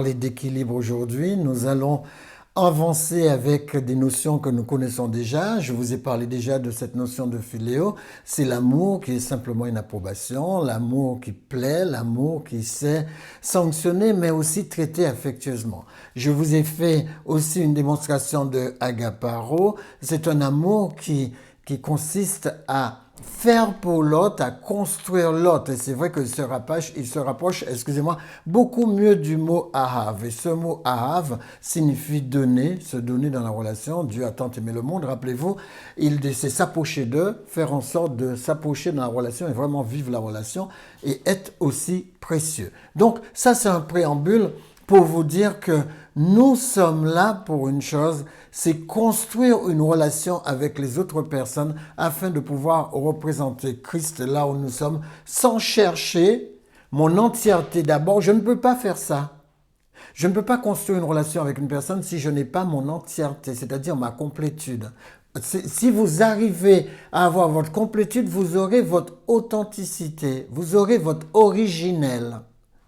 parler d'équilibre aujourd'hui. Nous allons avancer avec des notions que nous connaissons déjà. Je vous ai parlé déjà de cette notion de philéo. C'est l'amour qui est simplement une approbation, l'amour qui plaît, l'amour qui sait sanctionner, mais aussi traiter affectueusement. Je vous ai fait aussi une démonstration de agaparo. C'est un amour qui consiste à faire pour l'autre, à construire l'autre. Et c'est vrai qu'il se rapproche, excusez-moi, beaucoup mieux du mot ahav. Et ce mot ahav signifie donner, se donner dans la relation. Dieu a tant aimé le monde, rappelez-vous, il s'est s'approcher d'eux, faire en sorte de s'approcher dans la relation et vraiment vivre la relation et être aussi précieux. Donc ça, c'est un préambule pour vous dire que nous sommes là pour une chose, c'est construire une relation avec les autres personnes afin de pouvoir représenter Christ là où nous sommes sans chercher mon entièreté d'abord. Je ne peux pas faire ça. Je ne peux pas construire une relation avec une personne si je n'ai pas mon entièreté, c'est-à-dire ma complétude. Si vous arrivez à avoir votre complétude, vous aurez votre authenticité, vous aurez votre originel.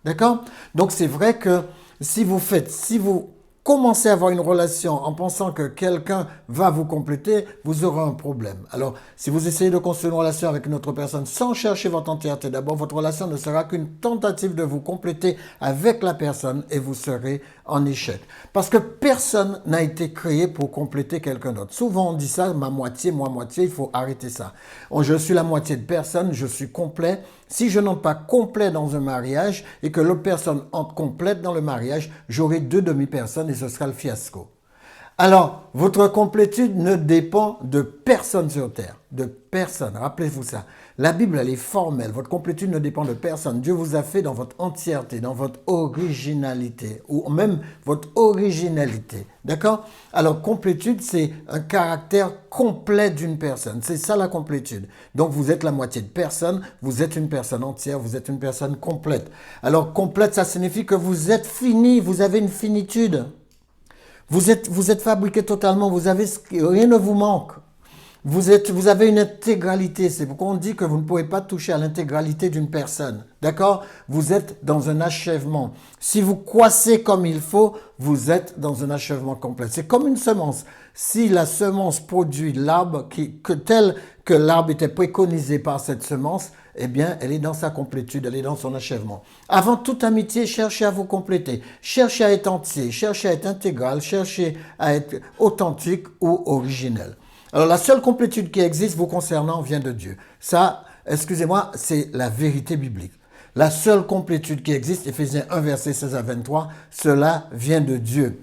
D'accord? Donc c'est vrai que si vous commencez à avoir une relation en pensant que quelqu'un va vous compléter, vous aurez un problème. Alors, si vous essayez de construire une relation avec une autre personne sans chercher votre entièreté, d'abord, votre relation ne sera qu'une tentative de vous compléter avec la personne et vous serez en échec. Parce que personne n'a été créé pour compléter quelqu'un d'autre. Souvent, on dit ça, ma moitié, moi moitié, il faut arrêter ça. Je suis la moitié de personne, je suis complet. Si je n'entre pas complet dans un mariage et que l'autre personne entre complète dans le mariage, j'aurai deux demi-personnes et ce sera le fiasco. Alors, votre complétude ne dépend de personne sur terre, de personne. Rappelez-vous ça. La Bible, elle est formelle. Votre complétude ne dépend de personne. Dieu vous a fait dans votre entièreté, dans votre originalité, ou même votre originalité. D'accord? Alors, complétude, c'est un caractère complet d'une personne. C'est ça la complétude. Donc, vous êtes la moitié de personne, vous êtes une personne entière, vous êtes une personne complète. Alors, complète, ça signifie que vous êtes fini, vous avez une finitude. Vous êtes fabriqué totalement, rien ne vous manque. Vous avez une intégralité. C'est pourquoi on dit que vous ne pouvez pas toucher à l'intégralité d'une personne. D'accord? Vous êtes dans un achèvement. Si vous croissez comme il faut, vous êtes dans un achèvement complet. C'est comme une semence. Si la semence produit l'arbre tel que l'arbre était préconisé par cette semence, eh bien, elle est dans sa complétude, elle est dans son achèvement. Avant toute amitié, cherchez à vous compléter. Cherchez à être entier, cherchez à être intégral, cherchez à être authentique ou originel. Alors, la seule complétude qui existe vous concernant vient de Dieu. Ça, excusez-moi, c'est la vérité biblique. La seule complétude qui existe, Éphésiens 1, verset 16 à 23, cela vient de Dieu.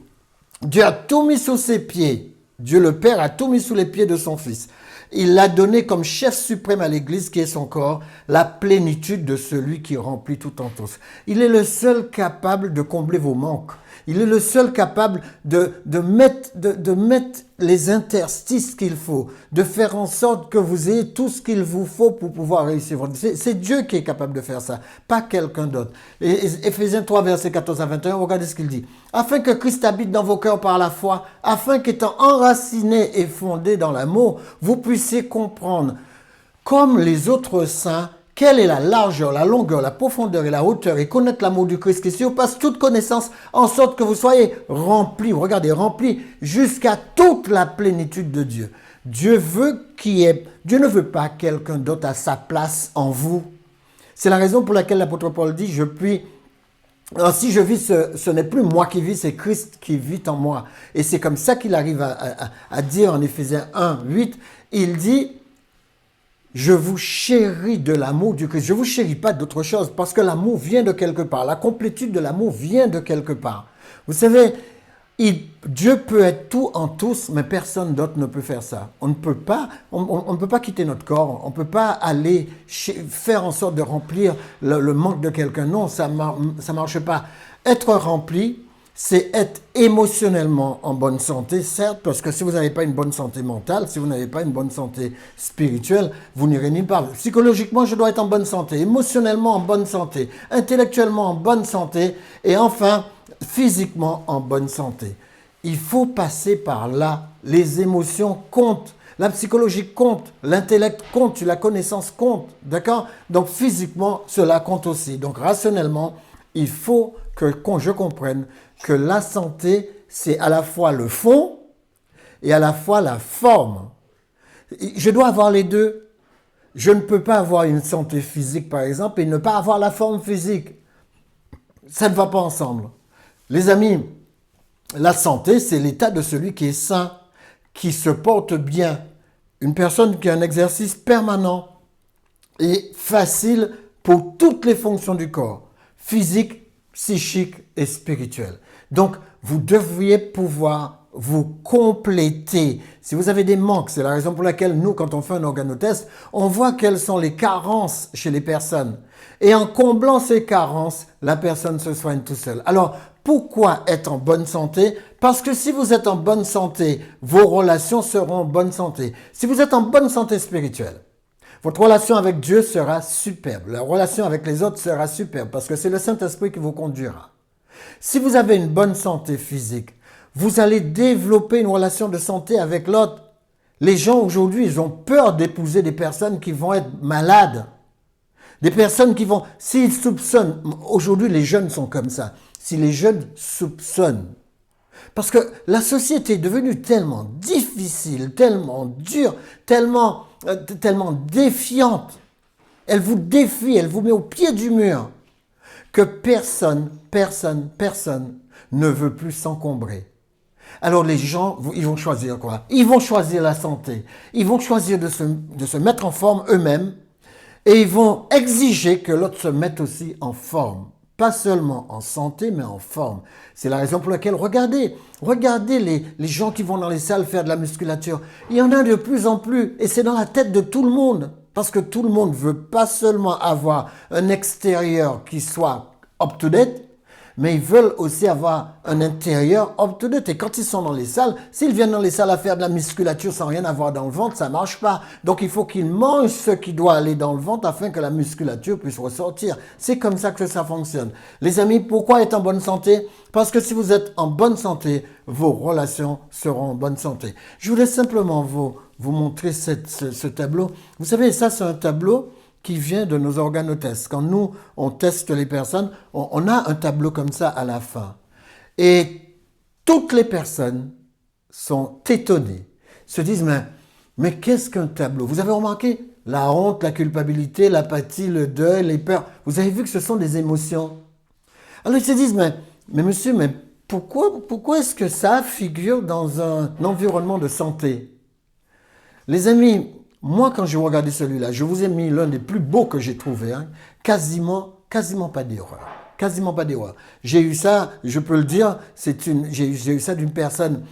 Dieu a tout mis sous ses pieds. Dieu le Père a tout mis sous les pieds de son Fils. Il l'a donné comme chef suprême à l'Église qui est son corps, la plénitude de celui qui remplit tout en tous. Il est le seul capable de combler vos manques. Il est le seul capable de mettre les interstices qu'il faut, de faire en sorte que vous ayez tout ce qu'il vous faut pour pouvoir réussir. C'est Dieu qui est capable de faire ça, pas quelqu'un d'autre. Et Éphésiens 3, versets 14 à 21, regardez ce qu'il dit. Afin que Christ habite dans vos cœurs par la foi, afin qu'étant enraciné et fondé dans l'amour, vous puissiez comprendre, comme les autres saints, quelle est la largeur, la longueur, la profondeur et la hauteur et connaître l'amour du Christ qui surpasse toute connaissance en sorte que vous soyez remplis, regardez, remplis jusqu'à toute la plénitude de Dieu. Dieu ne veut pas quelqu'un d'autre à sa place en vous. C'est la raison pour laquelle l'apôtre Paul dit, alors, si je vis, ce n'est plus moi qui vis, c'est Christ qui vit en moi. Et c'est comme ça qu'il arrive à dire en Éphésiens 1, 8, il dit, je vous chéris de l'amour du Christ. Je ne vous chéris pas d'autre chose parce que l'amour vient de quelque part. La complétude de l'amour vient de quelque part. Vous savez, Dieu peut être tout en tous, mais personne d'autre ne peut faire ça. On ne peut pas quitter notre corps. On ne peut pas aller faire en sorte de remplir le manque de quelqu'un. Non, ça marche pas. Être rempli, c'est être émotionnellement en bonne santé, certes, parce que si vous n'avez pas une bonne santé mentale, si vous n'avez pas une bonne santé spirituelle, vous n'irez nulle part. Psychologiquement, je dois être en bonne santé, émotionnellement en bonne santé, intellectuellement en bonne santé, et enfin, physiquement en bonne santé. Il faut passer par là. Les émotions comptent. La psychologie compte, l'intellect compte, la connaissance compte, d'accord? Donc physiquement, cela compte aussi. Donc rationnellement, il faut qu'on je comprenne que la santé, c'est à la fois le fond et à la fois la forme. Je dois avoir les deux. Je ne peux pas avoir une santé physique, par exemple, et ne pas avoir la forme physique. Ça ne va pas ensemble. Les amis, la santé, c'est l'état de celui qui est sain, qui se porte bien. Une personne qui a un exercice permanent et facile pour toutes les fonctions du corps, physique, psychique et spirituelle. Donc, vous devriez pouvoir vous compléter. Si vous avez des manques, c'est la raison pour laquelle nous, quand on fait un organotest, on voit quelles sont les carences chez les personnes. Et en comblant ces carences, la personne se soigne tout seul. Alors, pourquoi être en bonne santé? Parce que si vous êtes en bonne santé, vos relations seront en bonne santé. Si vous êtes en bonne santé spirituelle, votre relation avec Dieu sera superbe. La relation avec les autres sera superbe parce que c'est le Saint-Esprit qui vous conduira. Si vous avez une bonne santé physique, vous allez développer une relation de santé avec l'autre. Les gens aujourd'hui, ils ont peur d'épouser des personnes qui vont être malades. Des personnes qui vont, s'ils soupçonnent, aujourd'hui les jeunes sont comme ça, si les jeunes soupçonnent, parce que la société est devenue tellement difficile, tellement dure, tellement défiante, elle vous défie, elle vous met au pied du mur, que personne ne veut plus s'encombrer. Alors les gens, ils vont choisir quoi? Ils vont choisir la santé, ils vont choisir de se mettre en forme eux-mêmes, et ils vont exiger que l'autre se mette aussi en forme. Pas seulement en santé, mais en forme. C'est la raison pour laquelle, regardez les gens qui vont dans les salles faire de la musculature. Il y en a de plus en plus, et c'est dans la tête de tout le monde. Parce que tout le monde veut pas seulement avoir un extérieur qui soit up-to-date, mais ils veulent aussi avoir un intérieur up-to-date. Et quand ils sont dans les salles, s'ils viennent dans les salles à faire de la musculature sans rien avoir dans le ventre, ça marche pas. Donc il faut qu'ils mangent ce qui doit aller dans le ventre afin que la musculature puisse ressortir. C'est comme ça que ça fonctionne. Les amis, pourquoi être en bonne santé? Parce que si vous êtes en bonne santé, vos relations seront en bonne santé. Je voulais simplement vous montrer ce tableau. Vous savez, ça c'est un tableau qui vient de nos organotests. Quand nous, on teste les personnes, on a un tableau comme ça à la fin. Et toutes les personnes sont étonnées, se disent, mais qu'est-ce qu'un tableau? Vous avez remarqué la honte, la culpabilité, l'apathie, le deuil, les peurs. Vous avez vu que ce sont des émotions. Alors ils se disent, mais monsieur, mais pourquoi est-ce que ça figure dans un environnement de santé? Les amis, moi, quand je regardais celui-là, je vous ai mis l'un des plus beaux que j'ai trouvé. Hein. Quasiment pas d'erreur. Quasiment pas d'erreur. J'ai eu ça, je peux le dire, j'ai eu ça d'une personne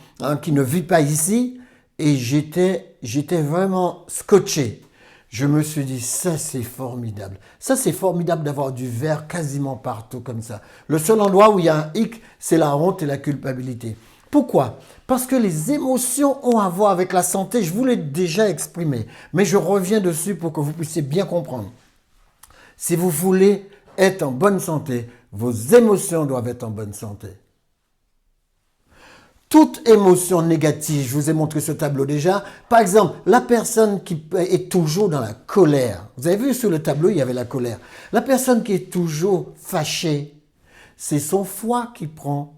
qui ne vit pas ici et j'étais vraiment scotché. Je me suis dit, ça c'est formidable. Ça c'est formidable d'avoir du vert quasiment partout comme ça. Le seul endroit où il y a un hic, c'est la honte et la culpabilité. Pourquoi? Parce que les émotions ont à voir avec la santé. Je vous l'ai déjà exprimé, mais je reviens dessus pour que vous puissiez bien comprendre. Si vous voulez être en bonne santé, vos émotions doivent être en bonne santé. Toute émotion négative, je vous ai montré ce tableau déjà. Par exemple, la personne qui est toujours dans la colère. Vous avez vu sur le tableau, il y avait la colère. La personne qui est toujours fâchée, c'est son foie qui prend.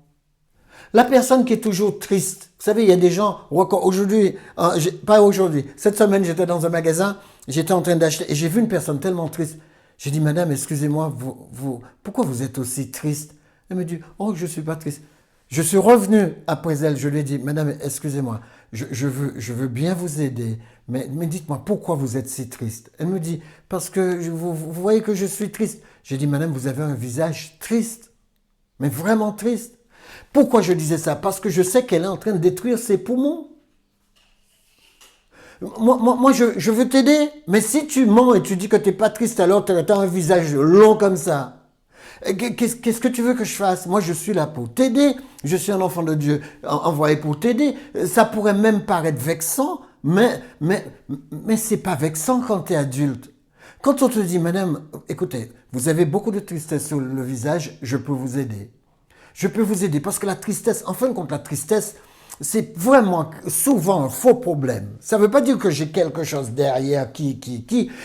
La personne qui est toujours triste. Vous savez, il y a des gens, aujourd'hui, pas aujourd'hui, cette semaine, j'étais dans un magasin, j'étais en train d'acheter, et j'ai vu une personne tellement triste. J'ai dit, madame, excusez-moi, pourquoi vous êtes aussi triste? Elle me dit, oh, je ne suis pas triste. Je suis revenu après elle, je lui ai dit, madame, excusez-moi, je veux bien vous aider, mais dites-moi, pourquoi vous êtes si triste? Elle me dit, parce que vous voyez que je suis triste. J'ai dit, madame, vous avez un visage triste, mais vraiment triste. Pourquoi je disais ça? Parce que je sais qu'elle est en train de détruire ses poumons. Moi je veux t'aider. Mais si tu mens et tu dis que tu n'es pas triste, alors tu as un visage long comme ça. Qu'est-ce que tu veux que je fasse? Moi, je suis là pour t'aider. Je suis un enfant de Dieu envoyé pour t'aider. Ça pourrait même paraître vexant, mais c'est pas vexant quand tu es adulte. Quand on te dit, madame, écoutez, vous avez beaucoup de tristesse sur le visage, je peux vous aider. Je peux vous aider parce que la tristesse, en fin de compte, la tristesse, c'est vraiment souvent un faux problème. Ça ne veut pas dire que j'ai quelque chose derrière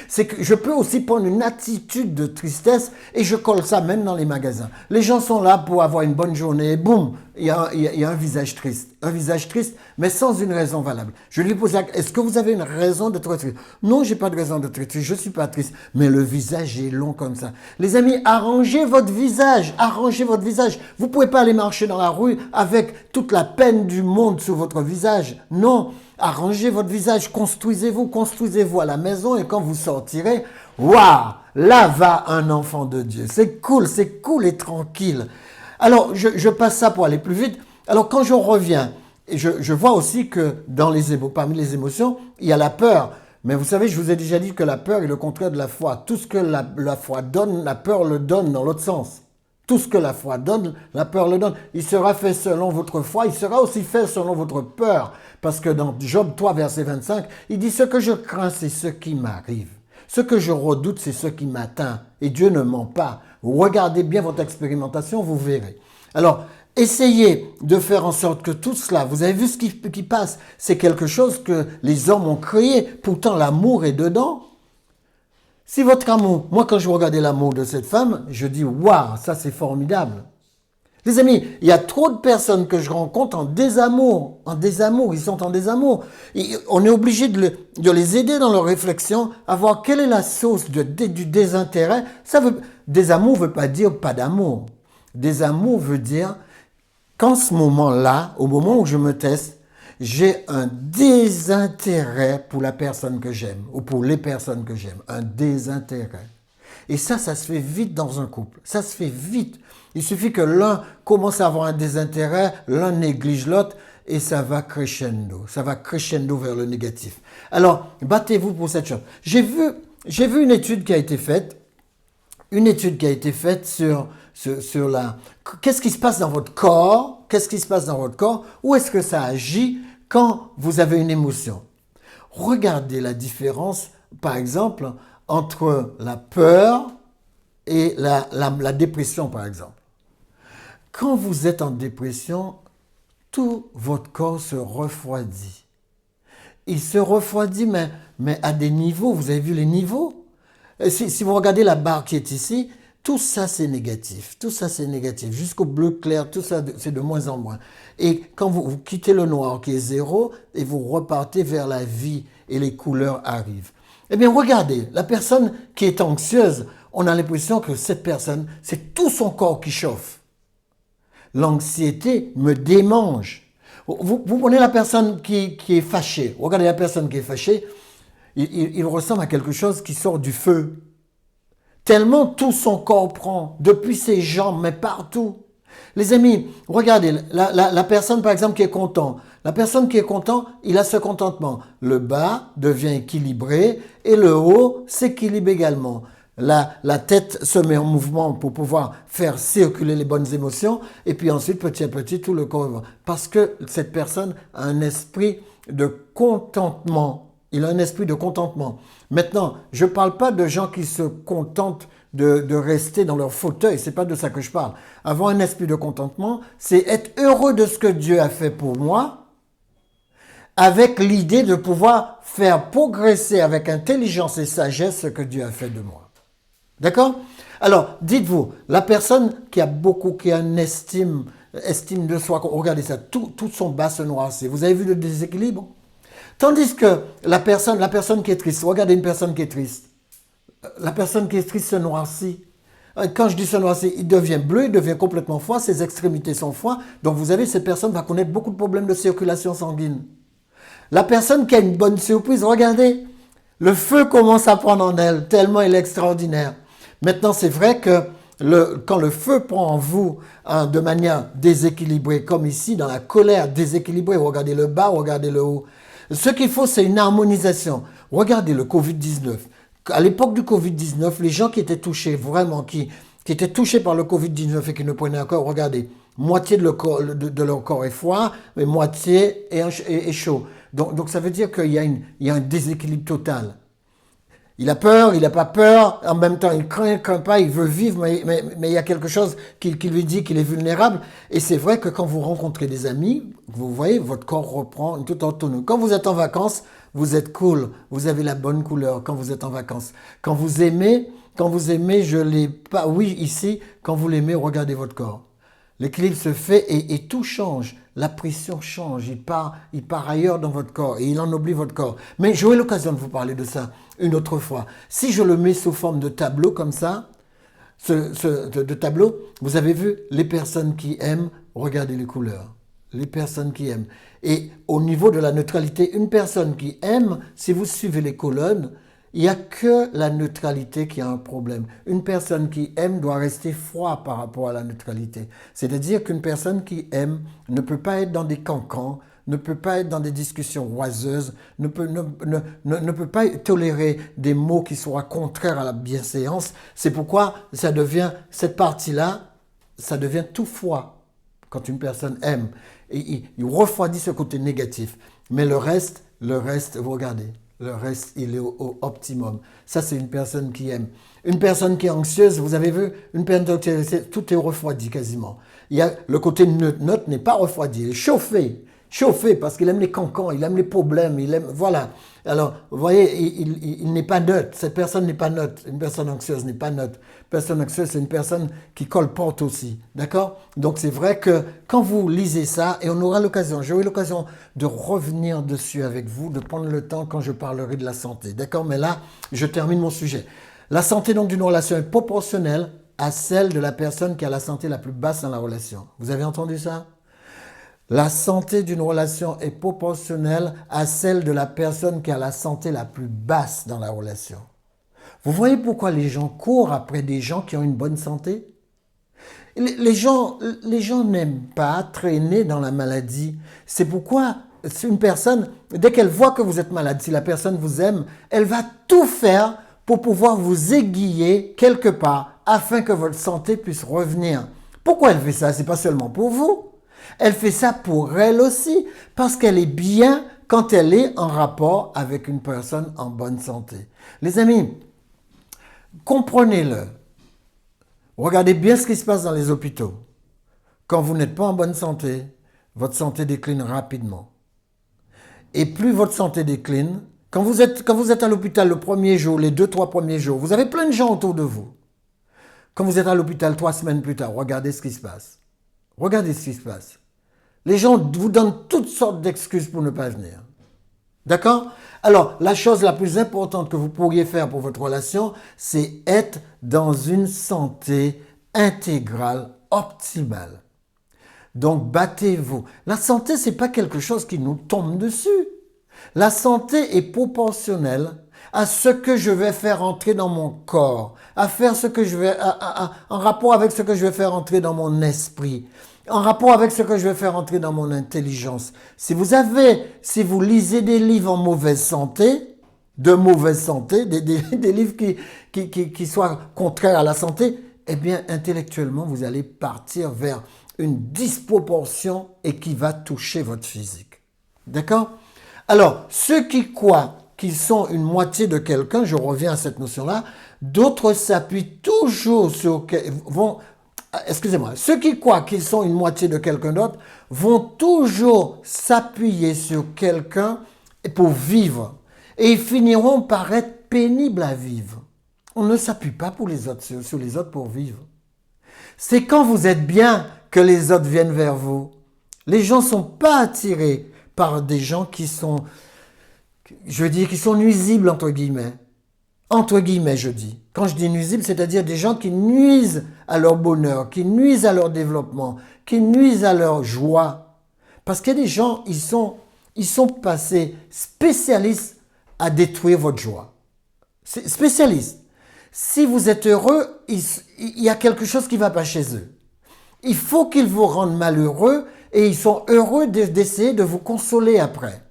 c'est que je peux aussi prendre une attitude de tristesse et je colle ça même dans les magasins. Les gens sont là pour avoir une bonne journée, boum, il y a un visage triste. Un visage triste, mais sans une raison valable. Je lui pose la question, est-ce que vous avez une raison d'être triste? Non, j'ai pas de raison d'être triste, je suis pas triste, mais le visage est long comme ça. Les amis, arrangez votre visage, arrangez votre visage. Vous pouvez pas aller marcher dans la rue avec toute la peine du monde sur votre visage. Non, arrangez votre visage, construisez-vous à la maison et quand vous sortirez, waouh, là va un enfant de Dieu. C'est cool et tranquille. Alors, je passe ça pour aller plus vite. Alors, quand je reviens, je vois aussi que parmi les émotions, il y a la peur. Mais vous savez, je vous ai déjà dit que la peur est le contraire de la foi. Tout ce que la foi donne, la peur le donne dans l'autre sens. Tout ce que la foi donne, la peur le donne. Il sera fait selon votre foi, il sera aussi fait selon votre peur. Parce que dans Job 3, verset 25, il dit « Ce que je crains, c'est ce qui m'arrive. Ce que je redoute, c'est ce qui m'atteint. Et Dieu ne ment pas. Regardez bien votre expérimentation, vous verrez. » Alors, essayez de faire en sorte que tout cela, vous avez vu ce qui passe, c'est quelque chose que les hommes ont créé. Pourtant, l'amour est dedans. Si votre amour, moi quand je regardais l'amour de cette femme, je dis, waouh, ça c'est formidable. Les amis, il y a trop de personnes que je rencontre en désamour, ils sont en désamour. Et on est obligé de les aider dans leur réflexion à voir quelle est la source du désintérêt. Désamour ne veut pas dire pas d'amour. Désamour veut dire qu'en ce moment-là, au moment où je me teste, j'ai un désintérêt pour la personne que j'aime ou pour les personnes que j'aime. Un désintérêt. Et ça se fait vite dans un couple. Ça se fait vite. Il suffit que l'un commence à avoir un désintérêt, l'un néglige l'autre et ça va crescendo. Ça va crescendo vers le négatif. Alors, battez-vous pour cette chose. J'ai vu une étude qui a été faite. Une étude qui a été faite sur qu'est-ce qui se passe dans votre corps, où est-ce que ça agit quand vous avez une émotion. Regardez la différence, par exemple, entre la peur et la dépression, par exemple. Quand vous êtes en dépression, tout votre corps se refroidit. Il se refroidit, mais à des niveaux, vous avez vu les niveaux? Si vous regardez la barre qui est ici, tout ça c'est négatif. Tout ça c'est négatif. Jusqu'au bleu clair, tout ça c'est de moins en moins. Et quand vous quittez le noir qui est 0 et vous repartez vers la vie et les couleurs arrivent. Eh bien regardez, la personne qui est anxieuse, on a l'impression que cette personne, c'est tout son corps qui chauffe. L'anxiété me démange. Vous prenez la personne qui est fâchée. Regardez la personne qui est fâchée. Il ressemble à quelque chose qui sort du feu. Tellement tout son corps prend, depuis ses jambes, mais partout. Les amis, regardez, la personne par exemple qui est content. La personne qui est content, il a ce contentement. Le bas devient équilibré et le haut s'équilibre également. La tête se met en mouvement pour pouvoir faire circuler les bonnes émotions et puis ensuite, petit à petit, tout le corps va. Parce que cette personne a un esprit de contentement. Il a un esprit de contentement. Maintenant, je ne parle pas de gens qui se contentent de rester dans leur fauteuil. Ce n'est pas de ça que je parle. Avoir un esprit de contentement, c'est être heureux de ce que Dieu a fait pour moi, avec l'idée de pouvoir faire progresser avec intelligence et sagesse ce que Dieu a fait de moi. D'accord? Alors, dites-vous, la personne qui a une estime de soi, regardez ça, tout son bas se noircit. Vous avez vu le déséquilibre? Tandis que la personne qui est triste, regardez une personne qui est triste. La personne qui est triste se noircit. Quand je dis se noircit, il devient bleu, il devient complètement froid, ses extrémités sont froides. Donc vous avez, cette personne va connaître beaucoup de problèmes de circulation sanguine. La personne qui a une bonne surprise, regardez, le feu commence à prendre en elle, tellement il est extraordinaire. Maintenant, c'est vrai que quand le feu prend en vous de manière déséquilibrée, comme ici, dans la colère déséquilibrée, regardez le bas, regardez le haut. Ce qu'il faut, c'est une harmonisation. Regardez le Covid-19. À l'époque du Covid-19, les gens qui étaient touchés, vraiment, qui étaient touchés par le Covid-19 et qui ne prenaient encore, regardez, moitié de leur corps est froid, mais moitié est chaud. Donc ça veut dire qu'il y a un déséquilibre total. Il a peur, il n'a pas peur, en même temps il craint pas, il veut vivre, mais il y a quelque chose qui lui dit qu'il est vulnérable. Et c'est vrai que quand vous rencontrez des amis, vous voyez, votre corps reprend une toute autonomie. Quand vous êtes en vacances, vous êtes cool, vous avez la bonne couleur quand vous êtes en vacances. Quand vous aimez, je l'ai pas, oui, ici, quand vous l'aimez, regardez votre corps. L'équilibre se fait et tout change. La pression change. Il part ailleurs dans votre corps et il en oublie votre corps. Mais j'aurai l'occasion de vous parler de ça une autre fois. Si je le mets sous forme de tableau comme ça, de tableau, vous avez vu les personnes qui aiment, regardez les couleurs. Les personnes qui aiment. Et au niveau de la neutralité, une personne qui aime, si vous suivez les colonnes, il n'y a que la neutralité qui a un problème. Une personne qui aime doit rester froid par rapport à la neutralité. C'est-à-dire qu'une personne qui aime ne peut pas être dans des cancans, ne peut pas être dans des discussions oiseuses, ne peut pas tolérer des mots qui soient contraires à la bienséance. C'est pourquoi cette partie-là, ça devient tout froid quand une personne aime. Et il refroidit ce côté négatif. Mais le reste, vous regardez. Le reste, il est au optimum. Ça, c'est une personne qui aime. Une personne qui est anxieuse, vous avez vu, une personne qui est tout est refroidi quasiment. Le côté neutre n'est pas refroidi, il est chauffé. Chauffé parce qu'il aime les cancans, il aime les problèmes, voilà. Alors, vous voyez, il n'est pas neutre. Cette personne n'est pas neutre. Une personne anxieuse n'est pas neutre. Une personne anxieuse, c'est une personne qui colporte aussi. D'accord? Donc, c'est vrai que quand vous lisez ça, et j'aurai l'occasion de revenir dessus avec vous, de prendre le temps quand je parlerai de la santé. D'accord? Mais là, je termine mon sujet. La santé, donc, d'une relation est proportionnelle à celle de la personne qui a la santé la plus basse dans la relation. Vous avez entendu ça? La santé d'une relation est proportionnelle à celle de la personne qui a la santé la plus basse dans la relation. Vous voyez pourquoi les gens courent après des gens qui ont une bonne santé? Les gens n'aiment pas traîner dans la maladie. C'est pourquoi une personne, dès qu'elle voit que vous êtes malade, si la personne vous aime, elle va tout faire pour pouvoir vous aiguiller quelque part afin que votre santé puisse revenir. Pourquoi elle fait ça? C'est pas seulement pour vous. Elle fait ça pour elle aussi, parce qu'elle est bien quand elle est en rapport avec une personne en bonne santé. Les amis, comprenez-le. Regardez bien ce qui se passe dans les hôpitaux. Quand vous n'êtes pas en bonne santé, votre santé décline rapidement. Et plus votre santé décline, quand vous êtes à l'hôpital le premier jour, les 2-3 premiers jours, vous avez plein de gens autour de vous. Quand vous êtes à l'hôpital 3 semaines plus tard, regardez ce qui se passe. Regardez ce qui se passe. Les gens vous donnent toutes sortes d'excuses pour ne pas venir. D'accord? Alors, la chose la plus importante que vous pourriez faire pour votre relation, c'est être dans une santé intégrale, optimale. Donc, battez-vous. La santé, ce n'est pas quelque chose qui nous tombe dessus. La santé est proportionnelle à ce que je vais faire entrer dans mon corps, en rapport avec ce que je vais faire entrer dans mon esprit, en rapport avec ce que je vais faire entrer dans mon intelligence. Si vous lisez des livres en mauvaise santé, des livres qui soient contraires à la santé, eh bien, intellectuellement, vous allez partir vers une disproportion et qui va toucher votre physique. D'accord? Alors, ceux qui croient qu'ils sont une moitié de quelqu'un, je reviens à cette notion-là, d'autres s'appuient toujours ceux qui croient qu'ils sont une moitié de quelqu'un d'autre vont toujours s'appuyer sur quelqu'un pour vivre. Et ils finiront par être pénibles à vivre. On ne s'appuie pas sur les autres pour vivre. C'est quand vous êtes bien que les autres viennent vers vous. Les gens ne sont pas attirés par des gens qui sont nuisibles, entre guillemets. Entre guillemets, je dis. Quand je dis nuisibles, c'est-à-dire des gens qui nuisent à leur bonheur, qui nuisent à leur développement, qui nuisent à leur joie. Parce qu'il y a des gens, ils sont passés spécialistes à détruire votre joie. Spécialistes. Si vous êtes heureux, il y a quelque chose qui ne va pas chez eux. Il faut qu'ils vous rendent malheureux et ils sont heureux d'essayer de vous consoler après.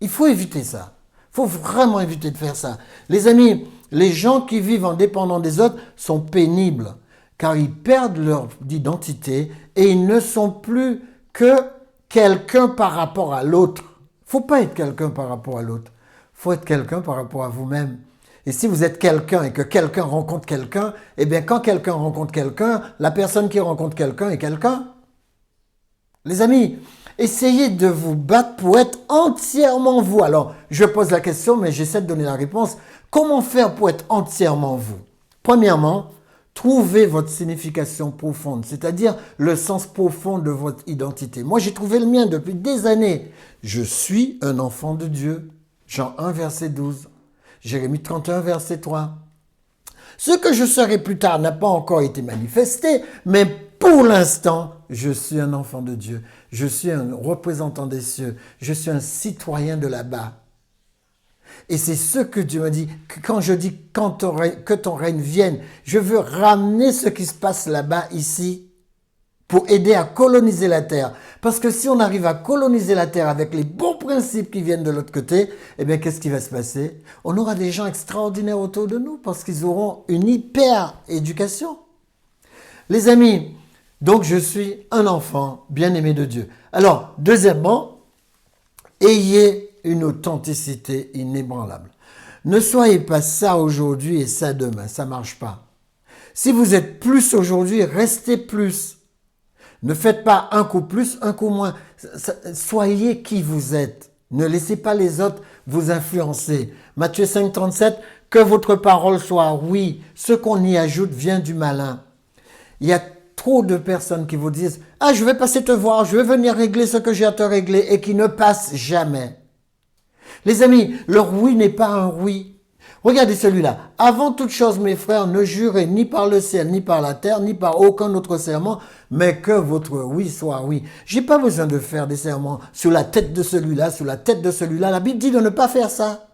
Il faut éviter ça. Il faut vraiment éviter de faire ça. Les amis, les gens qui vivent en dépendant des autres sont pénibles car ils perdent leur identité et ils ne sont plus que quelqu'un par rapport à l'autre. Il ne faut pas être quelqu'un par rapport à l'autre. Il faut être quelqu'un par rapport à vous-même. Et si vous êtes quelqu'un et que quelqu'un rencontre quelqu'un, eh bien quand quelqu'un rencontre quelqu'un, la personne qui rencontre quelqu'un est quelqu'un. Les amis, essayez de vous battre pour être entièrement vous. Alors, je pose la question, mais j'essaie de donner la réponse. Comment faire pour être entièrement vous? Premièrement, trouvez votre signification profonde, c'est-à-dire le sens profond de votre identité. Moi, j'ai trouvé le mien depuis des années. Je suis un enfant de Dieu. Jean 1, verset 12. Jérémie 31, verset 3. Ce que je serai plus tard n'a pas encore été manifesté, mais pour l'instant, je suis un enfant de Dieu. Je suis un représentant des cieux. Je suis un citoyen de là-bas. Et c'est ce que Dieu me dit. Quand je dis que ton règne vienne, je veux ramener ce qui se passe là-bas, ici, pour aider à coloniser la terre. Parce que si on arrive à coloniser la terre avec les bons principes qui viennent de l'autre côté, eh bien, qu'est-ce qui va se passer? On aura des gens extraordinaires autour de nous parce qu'ils auront une hyper éducation. Les amis, donc je suis un enfant bien-aimé de Dieu. Alors, deuxièmement, ayez une authenticité inébranlable. Ne soyez pas ça aujourd'hui et ça demain, ça ne marche pas. Si vous êtes plus aujourd'hui, restez plus. Ne faites pas un coup plus, un coup moins. Soyez qui vous êtes. Ne laissez pas les autres vous influencer. Matthieu 5, 37, que votre parole soit oui. Ce qu'on y ajoute vient du malin. Il y a trop de personnes qui vous disent « Ah, je vais passer te voir, je vais venir régler ce que j'ai à te régler » et qui ne passent jamais. Les amis, leur oui n'est pas un oui. Regardez celui-là. Avant toute chose, mes frères, ne jurez ni par le ciel, ni par la terre, ni par aucun autre serment, mais que votre oui soit oui. J'ai pas besoin de faire des serments sur la tête de celui-là, sur la tête de celui-là. La Bible dit de ne pas faire ça.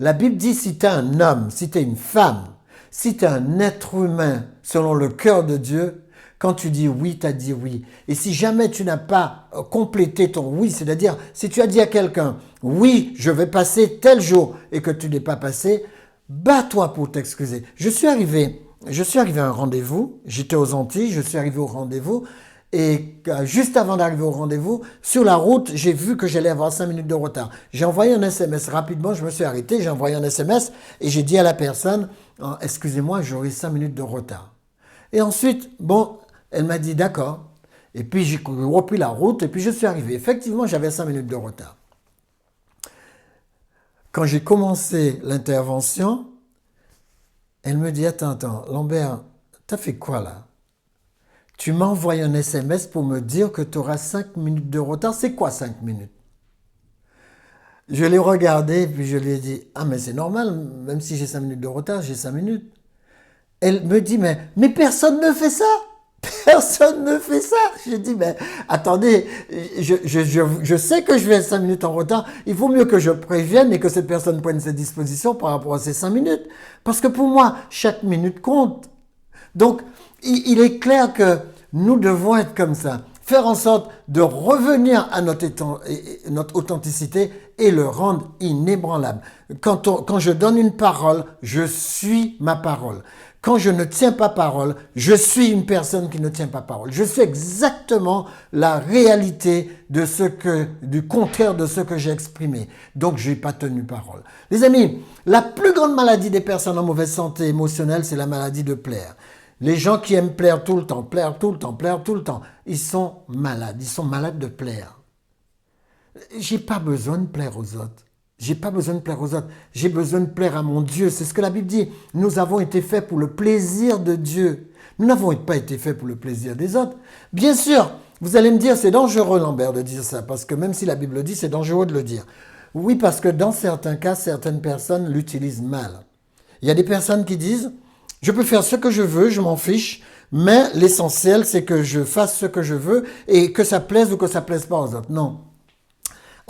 La Bible dit si tu es un homme, si tu es une femme, si tu es un être humain selon le cœur de Dieu, quand tu dis oui, tu as dit oui. Et si jamais tu n'as pas complété ton oui, c'est-à-dire si tu as dit à quelqu'un oui, je vais passer tel jour et que tu n'es pas passé, bats-toi pour t'excuser. Je suis arrivé à un rendez-vous, j'étais aux Antilles, je suis arrivé au rendez-vous et juste avant d'arriver au rendez-vous, sur la route, j'ai vu que j'allais avoir 5 minutes de retard. J'ai envoyé un SMS rapidement, je me suis arrêté, j'ai envoyé un SMS et j'ai dit à la personne « Excusez-moi, j'aurai 5 minutes de retard ». Et ensuite, bon, elle m'a dit d'accord. Et puis j'ai repris la route et puis je suis arrivé. Effectivement, j'avais 5 minutes de retard. Quand j'ai commencé l'intervention, elle me dit, attends, Lambert, t'as fait quoi là? Tu m'as envoyé un SMS pour me dire que tu auras 5 minutes de retard. C'est quoi 5 minutes? Je l'ai regardé et puis je lui ai dit, ah mais c'est normal, même si j'ai 5 minutes de retard, j'ai 5 minutes. Elle me dit, mais personne ne fait ça. Personne ne fait ça. J'ai dit, mais attendez, je sais que je vais être 5 minutes en retard. Il vaut mieux que je prévienne et que cette personne prenne ses dispositions par rapport à ces 5 minutes. Parce que pour moi, chaque minute compte. Donc, il est clair que nous devons être comme ça. Faire en sorte de revenir à notre authenticité et le rendre inébranlable. Quand je donne une parole, je suis ma parole. Quand je ne tiens pas parole, je suis une personne qui ne tient pas parole. Je suis exactement la réalité du contraire de ce que j'ai exprimé. Donc, je n'ai pas tenu parole. Les amis, la plus grande maladie des personnes en mauvaise santé émotionnelle, c'est la maladie de plaire. Les gens qui aiment plaire tout le temps, plaire tout le temps, plaire tout le temps, ils sont malades de plaire. J'ai pas besoin de plaire aux autres. J'ai pas besoin de plaire aux autres. J'ai besoin de plaire à mon Dieu. C'est ce que la Bible dit. Nous avons été faits pour le plaisir de Dieu. Nous n'avons pas été faits pour le plaisir des autres. Bien sûr, vous allez me dire, c'est dangereux, Lambert, de dire ça, parce que même si la Bible le dit, c'est dangereux de le dire. Oui, parce que dans certains cas, certaines personnes l'utilisent mal. Il y a des personnes qui disent, je peux faire ce que je veux, je m'en fiche, mais l'essentiel, c'est que je fasse ce que je veux et que ça plaise ou que ça plaise pas aux autres. Non.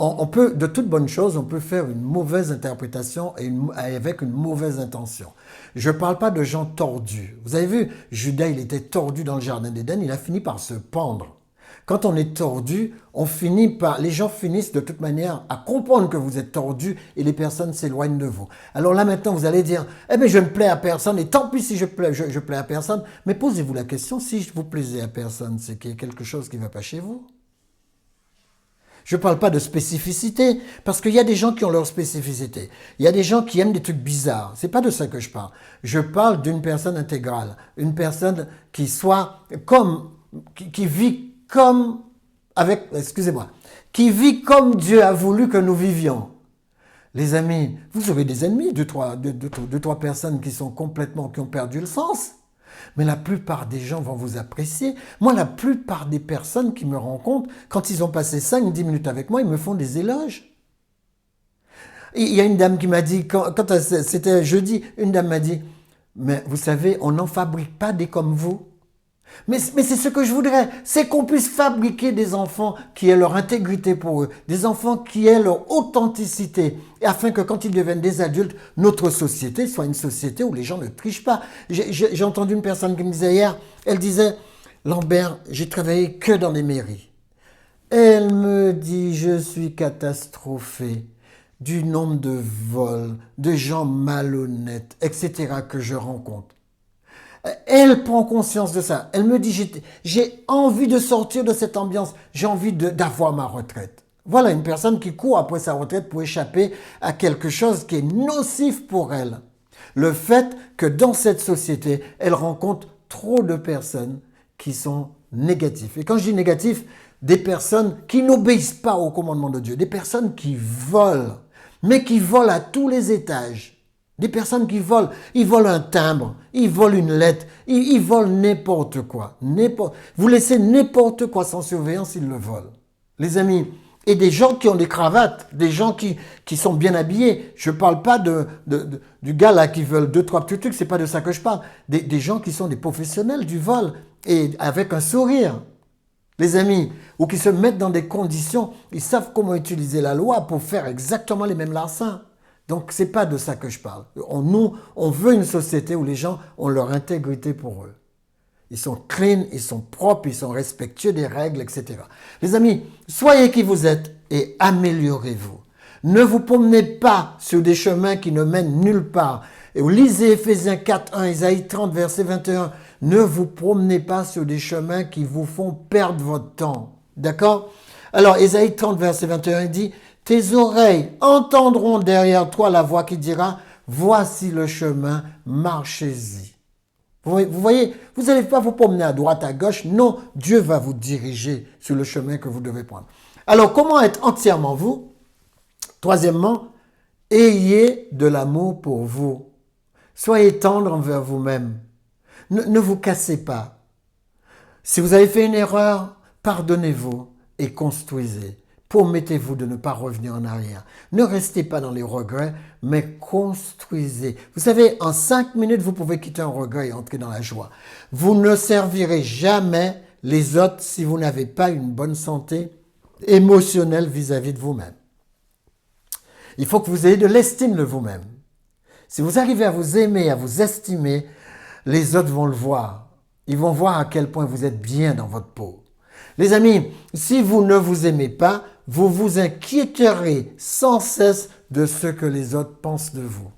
On peut, de toute bonne chose, on peut faire une mauvaise interprétation et avec une mauvaise intention. Je ne parle pas de gens tordus. Vous avez vu, Judas, il était tordu dans le jardin d'Éden, il a fini par se pendre. Quand on est tordu, les gens finissent de toute manière à comprendre que vous êtes tordu et les personnes s'éloignent de vous. Alors là maintenant, vous allez dire, eh bien je ne plais à personne et tant pis si je plais à personne. Mais posez-vous la question, si vous plaisez à personne, c'est qu'il y a quelque chose qui ne va pas chez vous. Je ne parle pas de spécificité, parce qu'il y a des gens qui ont leur spécificité. Il y a des gens qui aiment des trucs bizarres. C'est pas de ça que je parle. Je parle d'une personne intégrale, une personne qui soit comme, qui vit comme, excusez-moi, qui vit comme Dieu a voulu que nous vivions. Les amis, vous aurez des ennemis, deux, trois personnes qui sont complètement, qui ont perdu le sens. Mais la plupart des gens vont vous apprécier. Moi, la plupart des personnes qui me rencontrent, quand ils ont passé 5-10 minutes avec moi, ils me font des éloges. Il y a une dame qui m'a dit, quand c'était jeudi, une dame m'a dit, mais vous savez, on n'en fabrique pas des comme vous. Mais c'est ce que je voudrais, c'est qu'on puisse fabriquer des enfants qui aient leur intégrité pour eux, des enfants qui aient leur authenticité, afin que quand ils deviennent des adultes, notre société soit une société où les gens ne trichent pas. J'ai entendu une personne qui me disait hier, elle disait, Lambert, j'ai travaillé que dans les mairies. Elle me dit, je suis catastrophée du nombre de vols, de gens malhonnêtes, etc. que je rencontre. Elle prend conscience de ça. Elle me dit, j'ai envie de sortir de cette ambiance. J'ai envie d'avoir ma retraite. Voilà une personne qui court après sa retraite pour échapper à quelque chose qui est nocif pour elle. Le fait que dans cette société, elle rencontre trop de personnes qui sont négatives. Et quand je dis négatif, des personnes qui n'obéissent pas au commandement de Dieu. Des personnes qui volent, mais qui volent à tous les étages. Des personnes qui volent, ils volent un timbre, ils volent une lettre, ils volent n'importe quoi. Vous laissez n'importe quoi sans surveillance, ils le volent. Les amis, et des gens qui ont des cravates, des gens qui sont bien habillés. Je ne parle pas du gars là qui veulent 2-3 petits trucs, c'est pas de ça que je parle. Des gens qui sont des professionnels du vol et avec un sourire. Les amis, ou qui se mettent dans des conditions, ils savent comment utiliser la loi pour faire exactement les mêmes larcins. Donc, ce n'est pas de ça que je parle. Nous, on veut une société où les gens ont leur intégrité pour eux. Ils sont clean, ils sont propres, ils sont respectueux des règles, etc. Les amis, soyez qui vous êtes et améliorez-vous. Ne vous promenez pas sur des chemins qui ne mènent nulle part. Et lisez Éphésiens 4, 1, Isaïe 30, verset 21. Ne vous promenez pas sur des chemins qui vous font perdre votre temps. D'accord? Alors, Isaïe 30, verset 21, il dit, « Tes oreilles entendront derrière toi la voix qui dira, voici le chemin, marchez-y. » Vous voyez, vous n'allez pas vous promener à droite, à gauche. Non, Dieu va vous diriger sur le chemin que vous devez prendre. Alors, comment être entièrement vous? Troisièmement, ayez de l'amour pour vous. Soyez tendre envers vous-même. Ne vous cassez pas. Si vous avez fait une erreur, pardonnez-vous et construisez. Promettez-vous de ne pas revenir en arrière. Ne restez pas dans les regrets, mais construisez. Vous savez, en 5 minutes, vous pouvez quitter un regret et entrer dans la joie. Vous ne servirez jamais les autres si vous n'avez pas une bonne santé émotionnelle vis-à-vis de vous-même. Il faut que vous ayez de l'estime de vous-même. Si vous arrivez à vous aimer, à vous estimer, les autres vont le voir. Ils vont voir à quel point vous êtes bien dans votre peau. Les amis, si vous ne vous aimez pas, vous vous inquiéterez sans cesse de ce que les autres pensent de vous.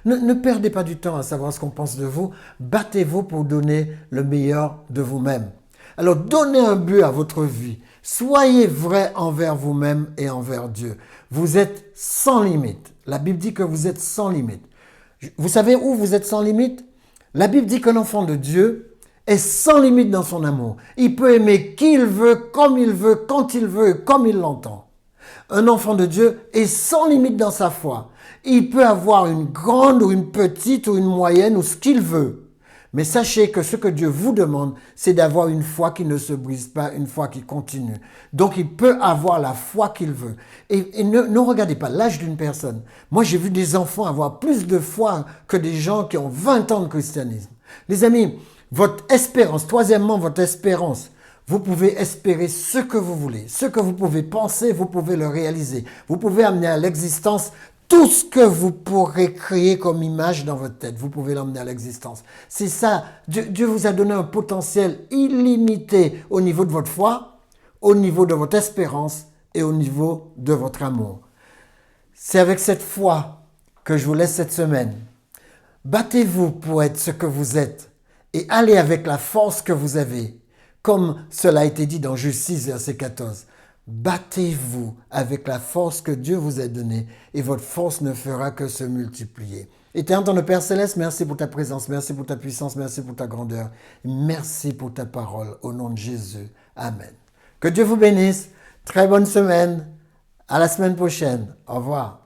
Ne perdez pas du temps à savoir ce qu'on pense de vous. Battez-vous pour donner le meilleur de vous-même. Alors, donnez un but à votre vie. Soyez vrai envers vous-même et envers Dieu. Vous êtes sans limite. La Bible dit que vous êtes sans limite. Vous savez où vous êtes sans limite? La Bible dit que l'enfant de Dieu est sans limite dans son amour. Il peut aimer qui il veut, comme il veut, quand il veut, comme il l'entend. Un enfant de Dieu est sans limite dans sa foi. Il peut avoir une grande ou une petite ou une moyenne ou ce qu'il veut. Mais sachez que ce que Dieu vous demande, c'est d'avoir une foi qui ne se brise pas, une foi qui continue. Donc il peut avoir la foi qu'il veut. Et ne regardez pas l'âge d'une personne. Moi j'ai vu des enfants avoir plus de foi que des gens qui ont 20 ans de christianisme. Les amis, votre espérance, troisièmement votre espérance, vous pouvez espérer ce que vous voulez. Ce que vous pouvez penser, vous pouvez le réaliser. Vous pouvez amener à l'existence tout ce que vous pourrez créer comme image dans votre tête, vous pouvez l'emmener à l'existence. C'est ça, Dieu vous a donné un potentiel illimité au niveau de votre foi, au niveau de votre espérance et au niveau de votre amour. C'est avec cette foi que je vous laisse cette semaine. Battez-vous pour être ce que vous êtes et allez avec la force que vous avez, comme cela a été dit dans Juge 6, verset 14. Battez-vous avec la force que Dieu vous a donnée et votre force ne fera que se multiplier. Éternel notre Père Céleste, merci pour ta présence, merci pour ta puissance, merci pour ta grandeur, merci pour ta parole. Au nom de Jésus, Amen. Que Dieu vous bénisse. Très bonne semaine. À la semaine prochaine. Au revoir.